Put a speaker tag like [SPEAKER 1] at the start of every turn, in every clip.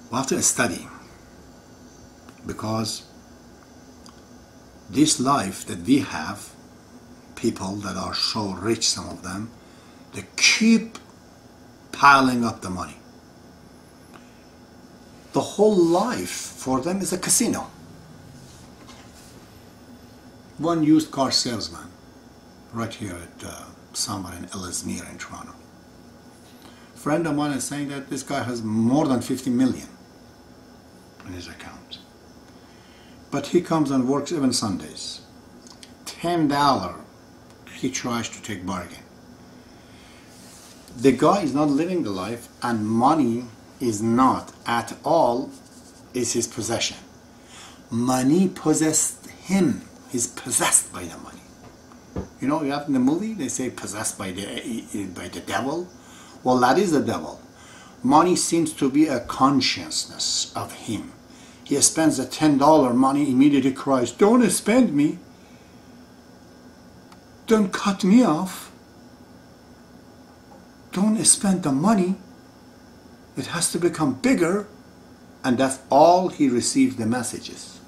[SPEAKER 1] We have to study, because this life that we have, people that are so rich, some of them, they keep piling up the money. The whole life for them is a casino. One used car salesman right here at somewhere in Ellesmere in Toronto. A friend of mine is saying that this guy has more than 50 million in his account. But he comes and works even Sundays. $10 he tries to take bargain. The guy is not living the life, and money is not at all is his possession. Money possessed him. He's possessed by the money. You know, you have in the movie, they say possessed by the devil. Well, that is the devil. Money seems to be a consciousness of him. He spends the $10 money, immediately cries, "Don't spend me. Don't cut me off. Don't spend the money. It has to become bigger." And that's all he receives the messages.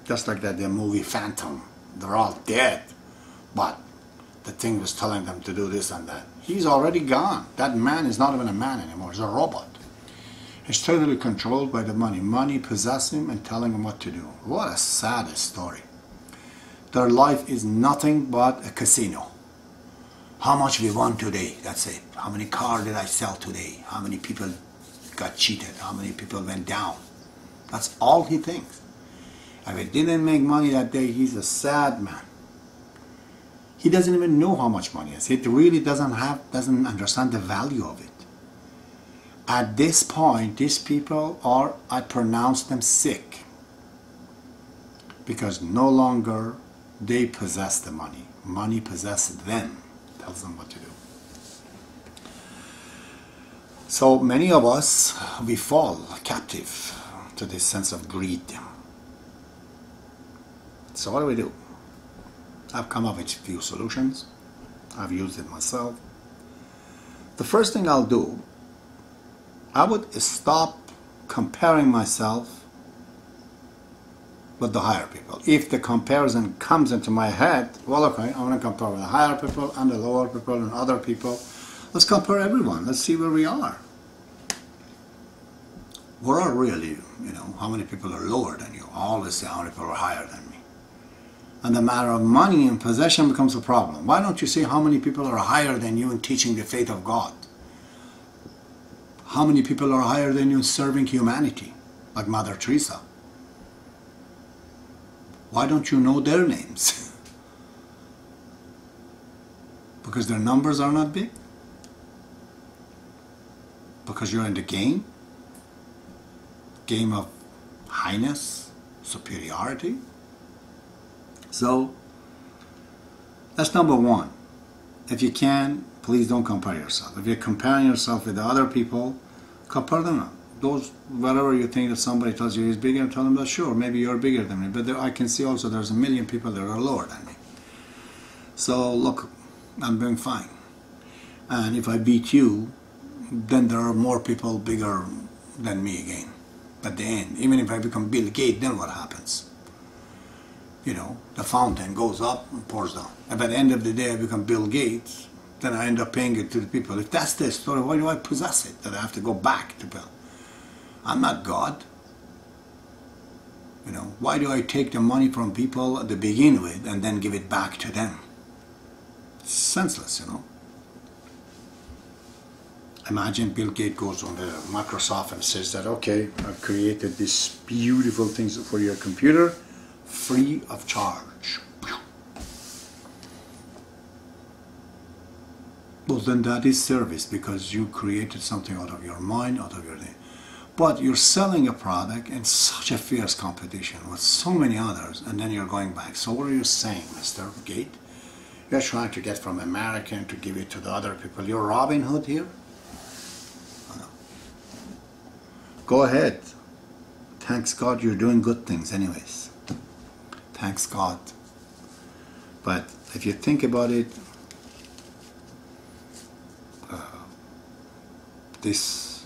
[SPEAKER 1] Just like that, the movie Phantom. They're all dead. But the thing was telling them to do this and that. He's already gone. That man is not even a man anymore. He's a robot. He's totally controlled by the money. Money possesses him and telling him what to do. What a sad story. Their life is nothing but a casino. How much we won today, that's it. How many cars did I sell today? How many people got cheated? How many people went down? That's all he thinks. If he didn't make money that day, he's a sad man. He doesn't even know how much money is. He really doesn't understand the value of it. At this point, these people are, I pronounce them sick, because no longer they possess the money. Money possesses them, tells them what to do. So many of us, we fall captive to this sense of greed. So what do? I've come up with a few solutions. I've used it myself. The first thing I'll do, I would stop comparing myself with the higher people. If the comparison comes into my head, well, okay, I'm going to compare with the higher people and the lower people and other people. Let's compare everyone. Let's see where we are. Where are really, how many people are lower than you? I always say how many people are higher than me. And the matter of money and possession becomes a problem. Why don't you see how many people are higher than you in teaching the faith of God? How many people are higher than you in serving humanity, like Mother Teresa? Why don't you know their names? Because their numbers are not big? Because you're in the game? Game of highness, superiority? So, that's number one. If you can, please don't compare yourself. If you're comparing yourself with the other people, compare them up. Those, wherever you think that somebody tells you he's bigger, tell them that sure, maybe you're bigger than me. But there, I can see also there's a million people that are lower than me. So look, I'm doing fine. And if I beat you, then there are more people bigger than me again. At the end, even if I become Bill Gates, then what happens? The fountain goes up and pours down. If at the end of the day I become Bill Gates, then I end up paying it to the people. If that's the story, why do I possess it? That I have to go back to Bill? I'm not God. Why do I take the money from people to begin with and then give it back to them? It's senseless, Imagine Bill Gates goes on the Microsoft and says that, okay, I've created these beautiful things for your computer, free of charge. Well, then that is service, because you created something out of your mind, out of your day. But you're selling a product in such a fierce competition with so many others, and then you're going back. So what are you saying, Mr. Gate? You're trying to get from American to give it to the other people. You're Robin Hood here? Go ahead. Thanks God you're doing good things anyways. Thanks God. But if you think about it, this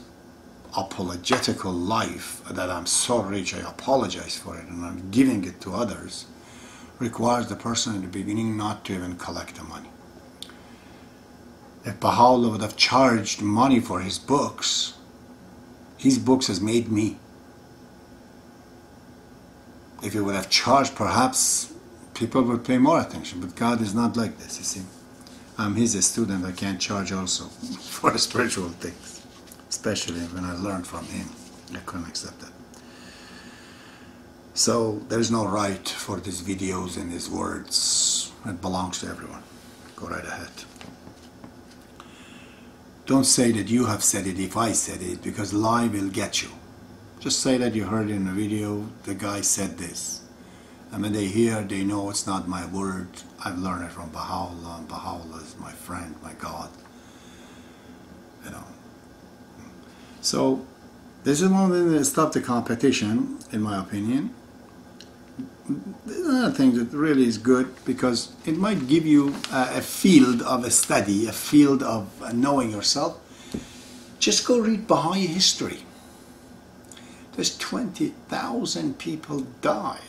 [SPEAKER 1] apologetical life, that I'm so rich I apologize for it and I'm giving it to others, requires the person in the beginning not to even collect the money. If Baha'u'llah would have charged money for his books has made me. If he would have charged, perhaps people would pay more attention, but God is not like this, you see. I'm his student, I can't charge also for spiritual things, especially when I learned from him. I couldn't accept that. So there is no right for these videos and his words. It belongs to everyone. Go right ahead. Don't say that you have said it if I said it, because lie will get you. Just say that you heard in a video, the guy said this. And when they hear, they know it's not my word. I've learned it from Baha'ullah, and Baha'u'llah is my friend, my God. You know. So this is one thing that stops the competition, in my opinion. Another thing that really is good, because it might give you a field of a study, a field of knowing yourself. Just go read Baha'i history. There's 20,000 people died.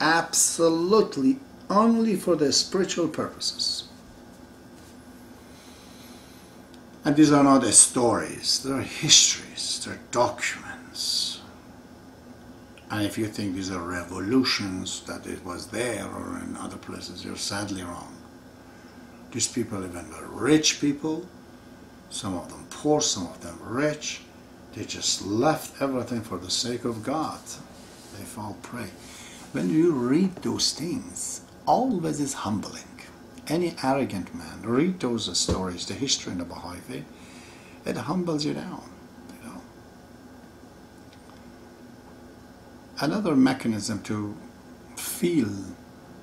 [SPEAKER 1] Absolutely only for their spiritual purposes. And these are not stories, they're histories, they're documents. And if you think these are revolutions, that it was there or in other places, you're sadly wrong. These people even were rich people, some of them poor, some of them rich. They just left everything for the sake of God. They fall prey. When you read those things, always is humbling. Any arrogant man, read those stories, the history in the Baha'i faith, it humbles you down, you know. Another mechanism to feel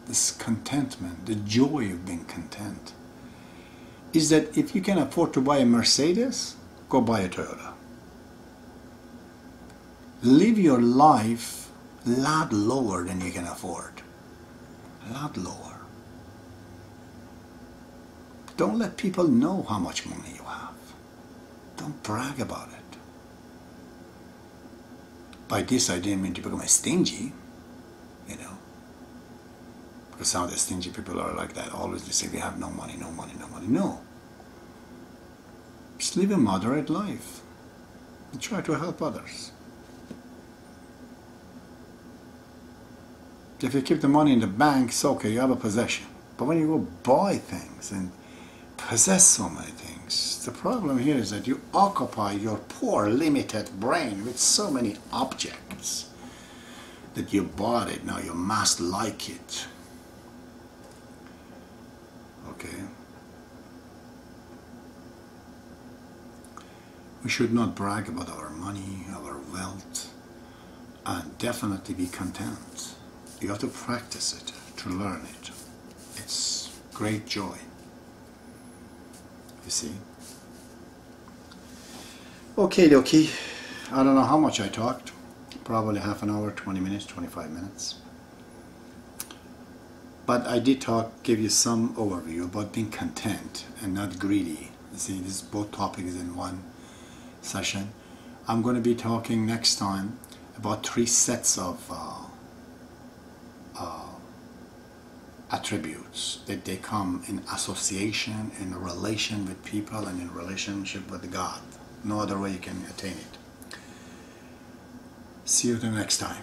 [SPEAKER 1] this contentment, the joy of being content, is that if you can afford to buy a Mercedes, go buy a Toyota. Live your life a lot lower than you can afford. A lot lower. Don't let people know how much money you have. Don't brag about it. By this I didn't mean to become a stingy, you know. Because some of the stingy people are like that. Always they say we have no money, no money, no money. No. Just live a moderate life. And try to help others. If you keep the money in the bank, it's okay, you have a possession. But when you go buy things and possess so many things, the problem here is that you occupy your poor, limited brain with so many objects that you bought it, now you must like it. Okay? We should not brag about our money, our wealth, and definitely be content. You have to practice it, to learn it. It's great joy. You see? Okay, dokie. I don't know how much I talked. Probably half an hour, 20 minutes, 25 minutes. But I did give you some overview about being content and not greedy. You see, this both topics in one session. I'm going to be talking next time about 3 sets of attributes that they come in association, in relation with people, and in relationship with God. No other way you can attain it. See you the next time.